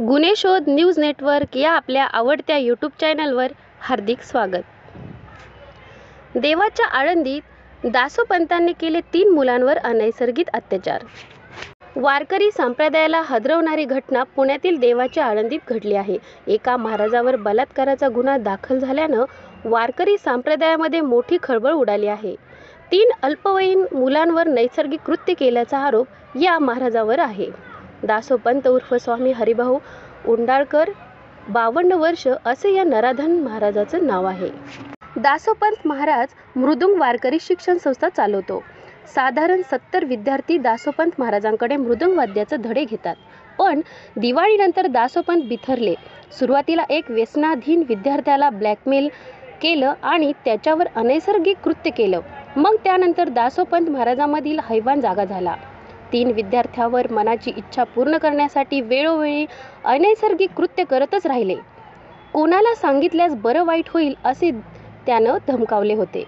गुन्हे शोध news network या आपल्या आवडत्या यूट्यूब चॅनलवर हार्दिक स्वागत. देवाच्या आळंदीत दासोपंतांनी केले 3 मुलांवर अनैसर्गिक अत्याचार. वारकरी संप्रदायाला हादरवणारी घटना पुण्यातील देवाच्या आळंदीत घडली आहे. एका महाराजावर बलात्काराचा गुन्हा दाखल झाल्यानं वारकरी संप्रदायामध्ये मोठी खळबळ उडाली आहे. 3 अल्पवयीन मुलांवर नैसर्गिक कृत्य केल्याचा आरोप या महाराजावर आहे. दासोपंत उर्फ स्वामी हरिभाऊ उंडाळकर 52 वर्ष असे या नराधम महाराजाचं नाव आहे. दासोपंत महाराज मृदुंग वारकरी शिक्षण संस्था चालवतो. साधारण 70 विद्यार्थी दासोपंत महाराजांकडे मृदुंग वाद्याचे धडे घेतात. पण दिवाळीनंतर दासोपंत बिथरले. सुरुवातीला एक व्यसनाधीन विद्यार्थ्याला ब्लॅकमेल केलं आणि त्याच्यावर अनैसर्गिक कृत्य केलं. मग त्यानंतर दासोपंत महाराजांमधील हैवान जागा झाला. 3 विद्यार्थ्यांवर मनाची इच्छा पूर्ण करण्यासाठी वेळोवेळी अनैसर्गिक कृत्य करतच राहिले. कोणाला सांगितल्यास बरं वाईट होईल असे त्यानं धमकावले होते.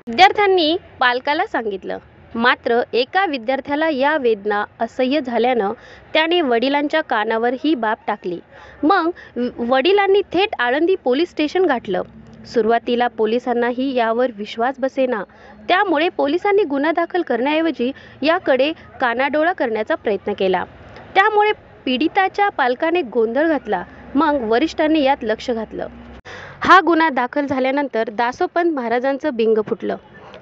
विद्यार्थ्यांनी पालकाला सांगितलं. मात्र एका विद्यार्थ्याला या वेदना असह्य झाल्यानं त्याने वडिलांच्या कानावर ही बाब टाकली. मग वडिलांनी थेट आळंदी पोलीस स्टेशन गाठलं. सुरुवातीला पोलिसांनाही यावर विश्वास बसेना. त्यामुळे पोलिसांनी गुन्हा दाखल करण्याऐवजी याकडे कानाडोळा करण्याचा प्रयत्न केला. त्यामुळे पीडिताच्या पालकाने गोंधळ घातला. मग वरिष्ठांनी यात लक्ष घातलं. हा गुन्हा दाखल झाल्यानंतर दासोपंत महाराजांचं बिंग फुटलं.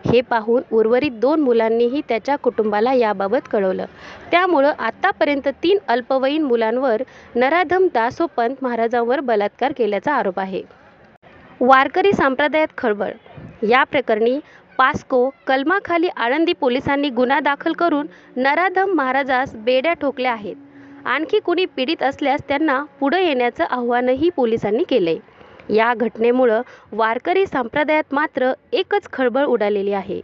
हे पाहून उर्वरित 2 मुलांनीही त्याच्या कुटुंबाला याबाबत कळवलं. त्यामुळं आतापर्यंत 3 अल्पवयीन मुलांवर नराधम दासोपंत महाराजांवर बलात्कार केल्याचा आरोप आहे. वारकरी संप्रदायात खळबळ. या प्रकरणी पास्को कलमाखाली आळंदी पोलिसांनी गुन्हा दाखल करून नराधम महाराजास बेड्या ठोकल्या आहेत. आणखी कुणी पीडित असल्यास त्यांना पुढे येण्याचं आवाहनही पोलिसांनी केलंय. या घटनेमुळं वारकरी संप्रदायात मात्र एकच खळबळ उडालेली आहे.